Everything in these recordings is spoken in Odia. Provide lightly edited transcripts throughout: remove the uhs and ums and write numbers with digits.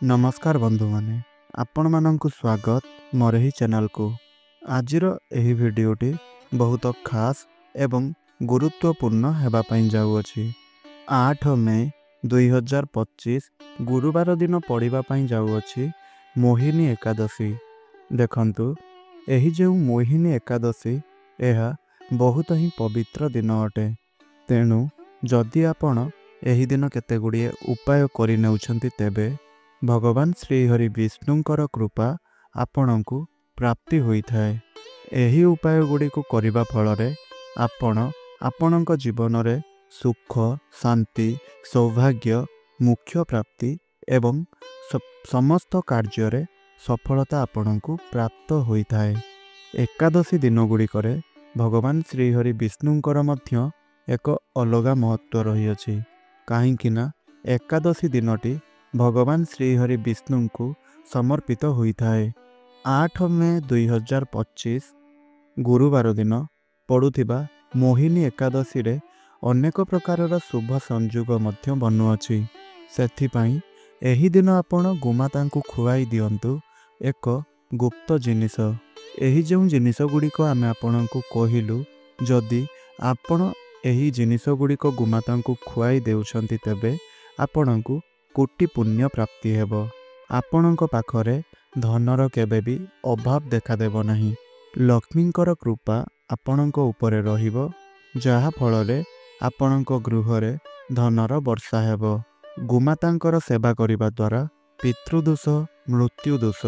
नमस्कार बंधु माने आपण मानंकु स्वागत मोर ही चैनल को। आजिर एही भिडियोटी बहुत खास एवं गुरुत्वपूर्ण हेबा पई जाउअछि। 8 मई 2025 गुरुवार दिन पड़िबा पई जाउअछि मोहिनी एकादशी। देखंतु एही जे मोहिनी एकादशी एहा बहुत ही पवित्र दिन अटे। तेणु जदि आपण एही दिन केते गुड़िए उपाय करि नेउछंती तेबे भगवान श्रीहरि विष्णुंकर कृपा आपणंकु प्राप्ति होई थाए। एही उपाय गुड़ी को करिबा फलरे आपण आपणंक जीवन रे सुख शांति सौभाग्य मुख्य प्राप्ति एवं समस्त कार्य रे सफलता आपणंकु प्राप्त होई थाए। एकादशी दिन गुड़ी करे भगवान श्रीहरि विष्णुंकर मध्य एक अलगा महत्व रही अछि। काहेकि ना एकादशी दिनटी भगवान श्रीहरि विष्णु को समर्पित होई थाए। 8 मई 2025 गुरुवार दिन पड़ुथिबा मोहिनी एकादशी रे अनेक प्रकारर शुभ संयोग मध्य बनुअछि। सेथिपाई एही दिन आपण गोमाता को खुआई दियंतु एक गुप्त जिनिस। एही जेउ जिनिस गुडी को आमे आपणंकु कहिलु जदि आपण एही जिनिस गुडी को गोमाता को खुआई देउछंती तेबे आपणंकु कोटि पुण्य प्राप्ति हेबो। आपणंक पाखरे धनर केबे भी अभाव देखा देबो नहीं। लक्ष्मींकर कृपा आपणंक उपरे रहिबो जहा फलरे आपणंक गृहरे धनर वर्षा हेबो। गोमातांकर सेवा करिबा द्वारा पितृदोष मृत्यु दोष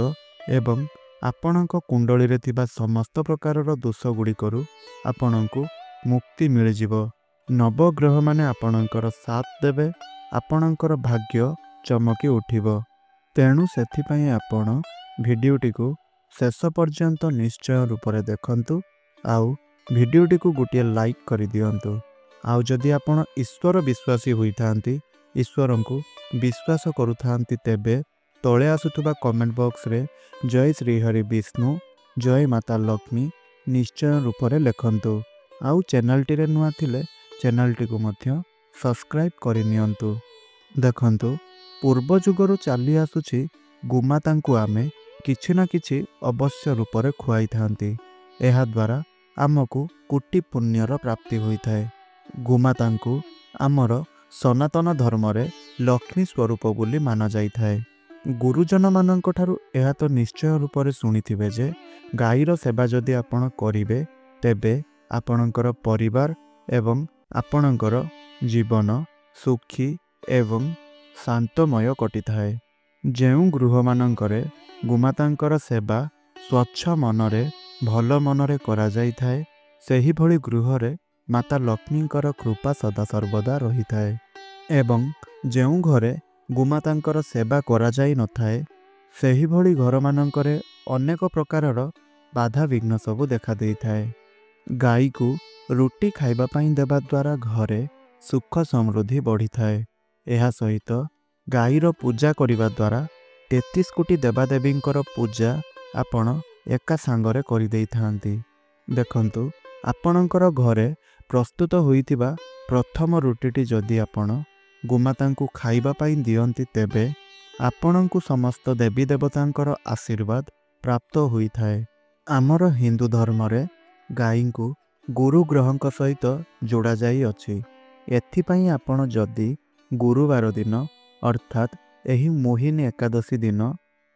एवं आपणंक कुंडली रे थिबा समस्त प्रकारर दोष गुडी करू आपणंकु मुक्ति मिल जिवो। नवग्रह माने आपणंकर साथ देबे आपणंकर भाग्य चमकी उठिबो। तेणु सेथिपाई आपण भिडियोटी को शेष पर्यंत निश्चय रूप से देखंतु आउ भिडियोटी को गोटे लाइक कर दियंतु। आउ जदि आपण ईश्वर विश्वासी होई थांती ईश्वर को विश्वास करुथांती तेबे तले आसुथुबा कमेंट बॉक्स रे जय श्री हरि विष्णु जय माता लक्ष्मी निश्चय रूप से लिखंतु। आउ चैनल टी रे नुआ थिले चैनल टी को मध्य सब्सक्राइब करि नियंतु। देखंतु पूर्व जुगरु चली आसुछि गोमाता को आमे किछि ना किछि अवश्य रूप से खुआई थांती। एहा द्वारा आमको कोटि पुण्यर प्राप्ति होई थाए। गोमाता को आमर सनातन धर्म रे लक्ष्मी स्वरूप बोली माना जाई थाए। गुरुजन मानक ठारु एहा तो निश्चय रूप से सुनिथिबे जे गाईर सेवा जदि आपण करिवे तेबे आपणकर परिवार एवं आपणकर जीवन सुखी एवं शांतमय कटि थाए। जेउ गृह मानकरे गोमातांकर सेवा स्वच्छ मनरे भल मनरे करा जाई थाए सेही भली गृह रे माता लक्ष्मींकर कृपा सदा सर्वदा रही थाए। एवं जेउ घरे गोमातांकर सेवा करा जाई न थाए सेही भली घर मानकरे अनेक प्रकारर बाधा विघ्न सबु देखा देई थाए। गाई को रुटी खाइबा पई देबा द्वारा घरे सुख समृद्धि बढ़ी थाए। एहा सहित गाईर पूजा करिबा द्वारा 33 कोटी देवादेवींकर पूजा आपण एका सांगरे करि देई थांती। देखंतु आपणकर घरे प्रस्तुत होइतिबा प्रथम रुटीटी जदि आपण गोमाता को खाइबा पई दियंती तेबे आपणंकु समस्त देवी देवतांकर आशीर्वाद प्राप्त होई थाए। आमर हिंदू धर्म रे गाई को गुरु ग्रहंक सहित जोड़ा जाई अछि। एथिपाई आपण जदि गुरुवार दिन अर्थात एही मोहिनी एकादशी दिन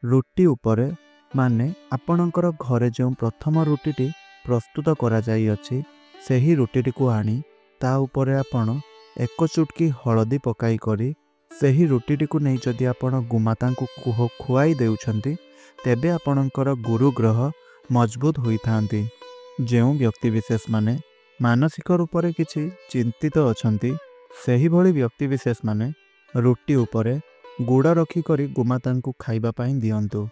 रुटी उपरे माने आपणकर घरे जो प्रथम रुटीटी प्रस्तुत करा जाई अछि सेही रुटीटी को आनी ता उपरे आपण एक चुटकी हळदी पकाई करी सेही रुटीटी को नहीं जदि आपण गोमाता को खुआई देउछंती तेबे आपणकर गुरु ग्रह मजबूत होई थांती। जेउ व्यक्ति विशेष माने मानसिक रूप से किछि चिंतित अछंती सेही भली व्यक्ति विशेष माने रुटी उपरे गुड़ रखी करी गोमाता को खाइबा पई दियंतु।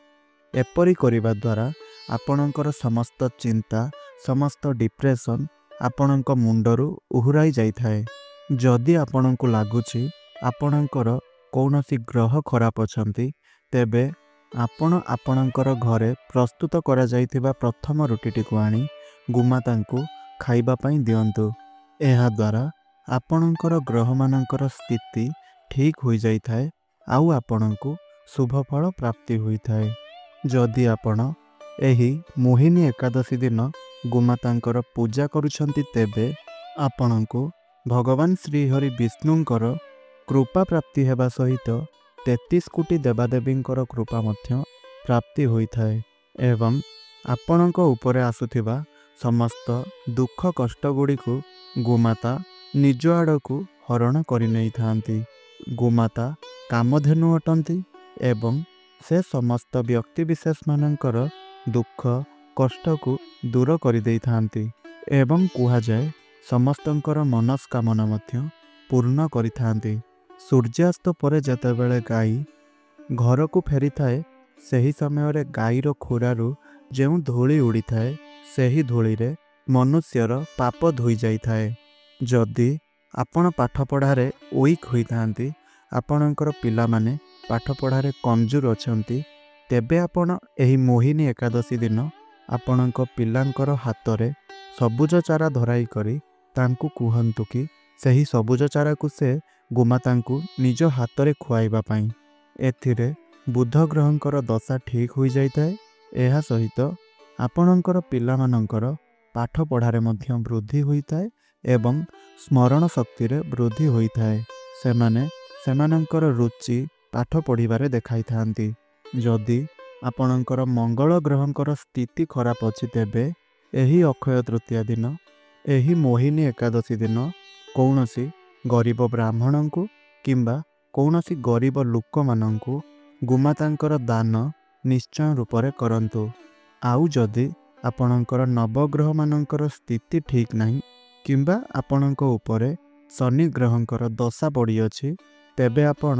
एपरी करिबा द्वारा आपणकर समस्त चिंता समस्त डिप्रेशन आपणक मुंडरू उहुराई जाई थाए। जदि आपणको लागुछि आपणकर कौनसी ग्रह खराब अछंती तेबे आपण आपणकर घरे प्रस्तुत करा जाइथिबा प्रथम रुटीटी को आनी गोमाता को खाइबा पई दियंतु। एहा द्वारा आपणकर ग्रह मानकर स्थिति ठीक हो जाई थाए आउ आपणको ଶୁଭଫଳ ପ୍ରାପ୍ତି ହୋଇଥାଏ। ଯଦି ଆପଣ ଏହି ମୋହିନୀ ଏକାଦଶୀ ଦିନ ଗୋମାତାଙ୍କର ପୂଜା କରୁଛନ୍ତି ତେବେ ଆପଣଙ୍କୁ ଭଗବାନ ଶ୍ରୀହରି ବିଷ୍ଣୁଙ୍କର କୃପା ପ୍ରାପ୍ତି ହେବା ସହିତ 33 କୋଟି ଦେବାଦେବୀଙ୍କର କୃପା ମଧ୍ୟ ପ୍ରାପ୍ତି ହୋଇଥାଏ ଏବଂ ଆପଣଙ୍କ ଉପରେ ଆସୁଥିବା ସମସ୍ତ ଦୁଃଖ କଷ୍ଟ ଗୁଡ଼ିକୁ ଗୋମାତା ନିଜ ଆଡ଼କୁ ହରଣ କରି ନେଇଥାନ୍ତି। ଗୋମାତା କାମଧେନୁ ଅଟନ୍ତି ଏବଂ ସେ ସମସ୍ତ ବ୍ୟକ୍ତିବିଶେଷମାନଙ୍କର ଦୁଃଖ କଷ୍ଟକୁ ଦୂର କରିଦେଇଥାନ୍ତି ଏବଂ କୁହାଯାଏ ସମସ୍ତଙ୍କର ମନସ୍କାମନା ମଧ୍ୟ ପୂର୍ଣ୍ଣ କରିଥାନ୍ତି। ସୂର୍ଯ୍ୟାସ୍ତ ପରେ ଯେତେବେଳେ ଗାଈ ଘରକୁ ଫେରିଥାଏ ସେହି ସମୟରେ ଗାଈର ଖୁରାରୁ ଯେଉଁ ଧୂଳି ଉଡ଼ିଥାଏ ସେହି ଧୂଳିରେ ମନୁଷ୍ୟର ପାପ ଧୋଇ ଯାଇଥାଏ। ଯଦି ଆପଣ ପାଠପଢ଼ାରେ ୱିକ୍ ହୋଇଥାନ୍ତି, ଆପଣଙ୍କର ପିଲାମାନେ ପାଠପଢ଼ାରେ କମଜୋର ଅଛନ୍ତି, ତେବେ ଆପଣ ଏହି ମୋହିନୀ ଏକାଦଶୀ ଦିନ ଆପଣଙ୍କ ପିଲାଙ୍କର ହାତରେ ସବୁଜ ଚାରା ଧରାଇ କରି ତାଙ୍କୁ କୁହନ୍ତୁ କି ସେହି ସବୁଜ ଚାରାକୁ ସେ ଗୋମାତାଙ୍କୁ ନିଜ ହାତରେ ଖୁଆଇବା ପାଇଁ। ଏଥିରେ ବୁଧ ଗ୍ରହଙ୍କର ଦଶା ଠିକ୍ ହୋଇଯାଇଥାଏ। ଏହା ସହିତ ଆପଣଙ୍କର ପିଲାମାନଙ୍କର ପାଠପଢ଼ାରେ ମଧ୍ୟ ବୃଦ୍ଧି ହୋଇଥାଏ ଏବଂ ସ୍ମରଣ ଶକ୍ତିରେ ବୃଦ୍ଧି ହୋଇଥାଏ। ସେମାନେ ସେମାନଙ୍କର ରୁଚି ପାଠ ପଢ଼ିବାରେ ଦେଖାଇଥାନ୍ତି। ଯଦି ଆପଣଙ୍କର ମଙ୍ଗଳ ଗ୍ରହଙ୍କର ସ୍ଥିତି ଖରାପ ଅଛି ତେବେ ଏହି ଅକ୍ଷୟ ତୃତୀୟା ଦିନ, ଏହି ମୋହିନୀ ଏକାଦଶୀ ଦିନ କୌଣସି ଗରିବ ବ୍ରାହ୍ମଣଙ୍କୁ କିମ୍ବା କୌଣସି ଗରିବ ଲୋକମାନଙ୍କୁ ଗୋମାତାଙ୍କର ଦାନ ନିଶ୍ଚୟ ରୂପରେ କରନ୍ତୁ। ଆଉ ଯଦି ଆପଣଙ୍କର ନବଗ୍ରହମାନଙ୍କର ସ୍ଥିତି ଠିକ୍ ନାହିଁ କିମ୍ବା ଆପଣଙ୍କ ଉପରେ ଶନି ଗ୍ରହଙ୍କର ଦଶା ପଡ଼ିଅଛି, ତେବେ ଆପଣ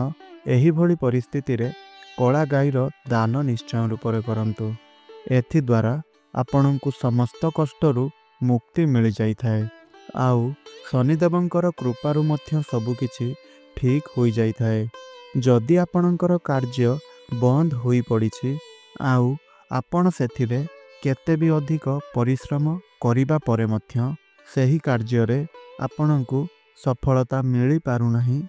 ଏହିଭଳି ପରିସ୍ଥିତିରେ କଳା ଗାଈର ଦାନ ନିଶ୍ଚୟ ରୂପରେ କରନ୍ତୁ। ଏଥିଦ୍ୱାରା ଆପଣଙ୍କୁ ସମସ୍ତ କଷ୍ଟରୁ ମୁକ୍ତି ମିଳିଯାଇଥାଏ ଆଉ ଶନିଦେବଙ୍କର କୃପାରୁ ମଧ୍ୟ ସବୁକିଛି ଠିକ୍ ହୋଇଯାଇଥାଏ। ଯଦି ଆପଣଙ୍କର କାର୍ଯ୍ୟ ବନ୍ଦ ହୋଇପଡ଼ିଛି ଆଉ ଆପଣ ସେଥିରେ କେତେ ବି ଅଧିକ ପରିଶ୍ରମ କରିବା ପରେ ମଧ୍ୟ ସେହି କାର୍ଯ୍ୟରେ ଆପଣଙ୍କୁ ସଫଳତା ମିଳିପାରୁନାହିଁ,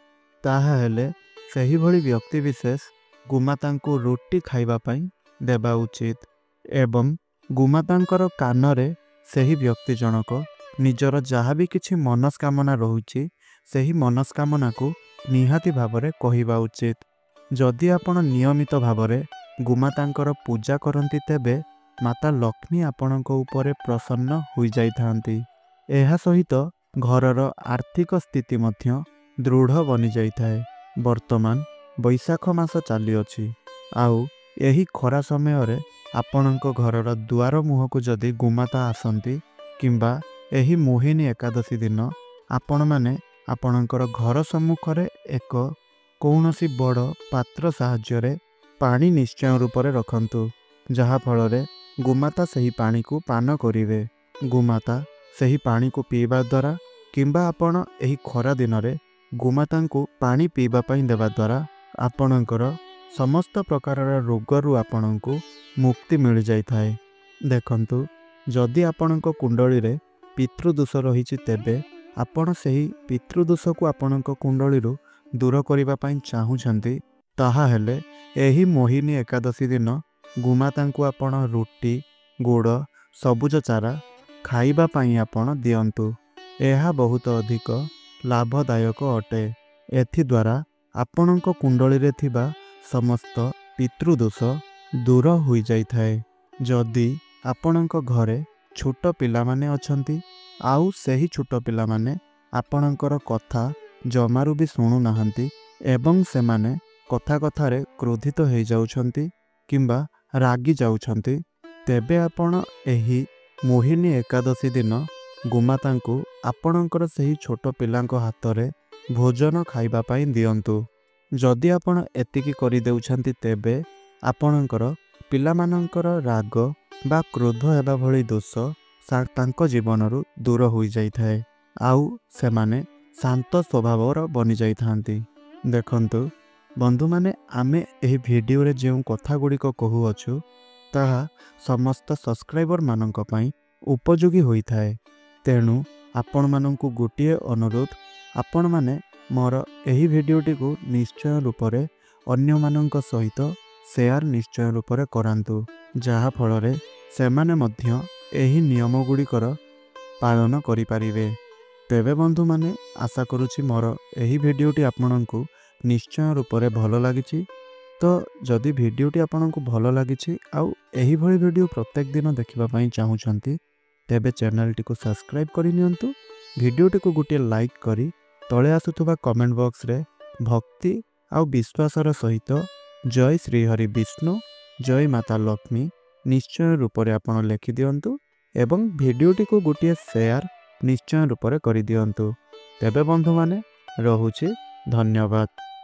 ତାହା ହେଲେ ସେହିଭଳି ବ୍ୟକ୍ତିବିଶେଷ ଗୋମାତାଙ୍କୁ ରୁଟି ଖାଇବା ପାଇଁ ଦେବା ଉଚିତ ଏବଂ ଗୋମାତାଙ୍କର କାନରେ ସେହି ବ୍ୟକ୍ତି ଜଣକ ନିଜର ଯାହା ବି କିଛି ମନସ୍କାମନା ରହୁଛି ସେହି ମନସ୍କାମନାକୁ ନିହାତି ଭାବରେ କହିବା ଉଚିତ। ଯଦି ଆପଣ ନିୟମିତ ଭାବରେ ଗୋମାତାଙ୍କର ପୂଜା କରନ୍ତି ତେବେ ମାତା ଲକ୍ଷ୍ମୀ ଆପଣଙ୍କ ଉପରେ ପ୍ରସନ୍ନ ହୋଇଯାଇଥାନ୍ତି। ଏହା ସହିତ ଘରର ଆର୍ଥିକ ସ୍ଥିତି ମଧ୍ୟ ଦୃଢ଼ ବନିଯାଇଥାଏ। ବର୍ତ୍ତମାନ ବୈଶାଖ ମାସ ଚାଲିଅଛି ଆଉ ଏହି ଖରା ସମୟରେ ଆପଣଙ୍କ ଘରର ଦୁଆର ମୁହଁକୁ ଯଦି ଗୋମାତା ଆସନ୍ତି କିମ୍ବା ଏହି ମୋହିନୀ ଏକାଦଶୀ ଦିନ ଆପଣମାନେ ଆପଣଙ୍କର ଘର ସମ୍ମୁଖରେ ଏକ କୌଣସି ବଡ଼ ପାତ୍ର ସାହାଯ୍ୟରେ ପାଣି ନିଶ୍ଚୟ ରୂପରେ ରଖନ୍ତୁ, ଯାହାଫଳରେ ଗୋମାତା ସେହି ପାଣିକୁ ପାନ କରିବେ। ଗୋମାତା ସେହି ପାଣିକୁ ପିଇବା ଦ୍ୱାରା କିମ୍ବା ଆପଣ ଏହି ଖରା ଦିନରେ ଗୋମାତାଙ୍କୁ ପାଣି ପିଇବା ପାଇଁ ଦେବା ଦ୍ୱାରା ଆପଣଙ୍କର ସମସ୍ତ ପ୍ରକାରର ରୋଗରୁ ଆପଣଙ୍କୁ ମୁକ୍ତି ମିଳିଯାଇଥାଏ। ଦେଖନ୍ତୁ, ଯଦି ଆପଣଙ୍କ କୁଣ୍ଡଳୀରେ ପିତୃଦୋଷ ରହିଛି ତେବେ ଆପଣ ସେହି ପିତୃଦୋଷକୁ ଆପଣଙ୍କ କୁଣ୍ଡଳୀରୁ ଦୂର କରିବା ପାଇଁ ଚାହୁଁଛନ୍ତି, ତାହା ହେଲେ ଏହି ମୋହିନୀ ଏକାଦଶୀ ଦିନ ଗୋମାତାଙ୍କୁ ଆପଣ ରୁଟି, ଗୁଡ଼, ସବୁଜ ଚାରା ଖାଇବା ପାଇଁ ଆପଣ ଦିଅନ୍ତୁ। ଏହା ବହୁତ ଅଧିକ ଲାଭଦାୟକ ଅଟେ। ଏଥିଦ୍ୱାରା ଆପଣଙ୍କ କୁଣ୍ଡଳୀରେ ଥିବା ସମସ୍ତ ପିତୃଦୋଷ ଦୂର ହୋଇଯାଇଥାଏ। ଯଦି ଆପଣଙ୍କ ଘରେ ଛୋଟ ପିଲାମାନେ ଅଛନ୍ତି ଆଉ ସେହି ଛୋଟ ପିଲାମାନେ ଆପଣଙ୍କର କଥା ଜମାରୁ ବି ଶୁଣୁନାହାନ୍ତି ଏବଂ ସେମାନେ କଥା କଥାରେ କ୍ରୋଧିତ ହୋଇଯାଉଛନ୍ତି କିମ୍ବା ରାଗି ଯାଉଛନ୍ତି, ତେବେ ଆପଣ ଏହି ମୋହିନୀ ଏକାଦଶୀ ଦିନ ଗୋମାତାଙ୍କୁ ଆପଣଙ୍କର ସେହି ଛୋଟ ପିଲାଙ୍କ ହାତରେ ଭୋଜନ ଖାଇବା ପାଇଁ ଦିଅନ୍ତୁ। ଯଦି ଆପଣ ଏତିକି କରିଦେଉଛନ୍ତି ତେବେ ଆପଣଙ୍କର ପିଲାମାନଙ୍କର ରାଗ ବା କ୍ରୋଧ ହେବା ଭଳି ଦୋଷ ତାଙ୍କ ଜୀବନରୁ ଦୂର ହୋଇଯାଇଥାଏ ଆଉ ସେମାନେ ଶାନ୍ତ ସ୍ୱଭାବର ବନିଯାଇଥାନ୍ତି। ଦେଖନ୍ତୁ ବନ୍ଧୁମାନେ, ଆମେ ଏହି ଭିଡ଼ିଓରେ ଯେଉଁ କଥା ଗୁଡ଼ିକ କହୁଅଛୁ ତାହା ସମସ୍ତ ସବସ୍କ୍ରାଇବରମାନଙ୍କ ପାଇଁ ଉପଯୋଗୀ ହୋଇଥାଏ। ତେଣୁ ଆପଣମାନଙ୍କୁ ଗୋଟିଏ ଅନୁରୋଧ, ଆପଣମାନେ ମୋର ଏହି ଭିଡ଼ିଓଟିକୁ ନିଶ୍ଚୟ ରୂପରେ ଅନ୍ୟମାନଙ୍କ ସହିତ ସେୟାର ନିଶ୍ଚୟ ରୂପରେ କରାନ୍ତୁ, ଯାହାଫଳରେ ସେମାନେ ମଧ୍ୟ ଏହି ନିୟମ ଗୁଡ଼ିକର ପାଳନ କରିପାରିବେ। ତେବେ ବନ୍ଧୁମାନେ, ଆଶା କରୁଛି ମୋର ଏହି ଭିଡ଼ିଓଟି ଆପଣଙ୍କୁ ନିଶ୍ଚୟ ରୂପରେ ଭଲ ଲାଗିଛି। ତ ଯଦି ଭିଡ଼ିଓଟି ଆପଣଙ୍କୁ ଭଲ ଲାଗିଛି ଆଉ ଏହିଭଳି ଭିଡ଼ିଓ ପ୍ରତ୍ୟେକ ଦିନ ଦେଖିବା ପାଇଁ ଚାହୁଁଛନ୍ତି, ତେବେ ଚ୍ୟାନେଲଟିକୁ ସବସ୍କ୍ରାଇବ୍ କରିନିଅନ୍ତୁ। ଭିଡ଼ିଓଟିକୁ ଗୋଟିଏ ଲାଇକ୍ କରି ତଳେ ଆସୁଥିବା କମେଣ୍ଟ ବକ୍ସରେ ଭକ୍ତି ଆଉ ବିଶ୍ୱାସର ସହିତ ଜୟ ଶ୍ରୀହରି ବିଷ୍ଣୁ, ଜୟ ମାତା ଲକ୍ଷ୍ମୀ ନିଶ୍ଚୟ ରୂପରେ ଆପଣ ଲେଖିଦିଅନ୍ତୁ ଏବଂ ଭିଡ଼ିଓଟିକୁ ଗୋଟିଏ ସେୟାର ନିଶ୍ଚୟ ରୂପରେ କରିଦିଅନ୍ତୁ। ତେବେ ବନ୍ଧୁମାନେ, ରହୁଛି। ଧନ୍ୟବାଦ।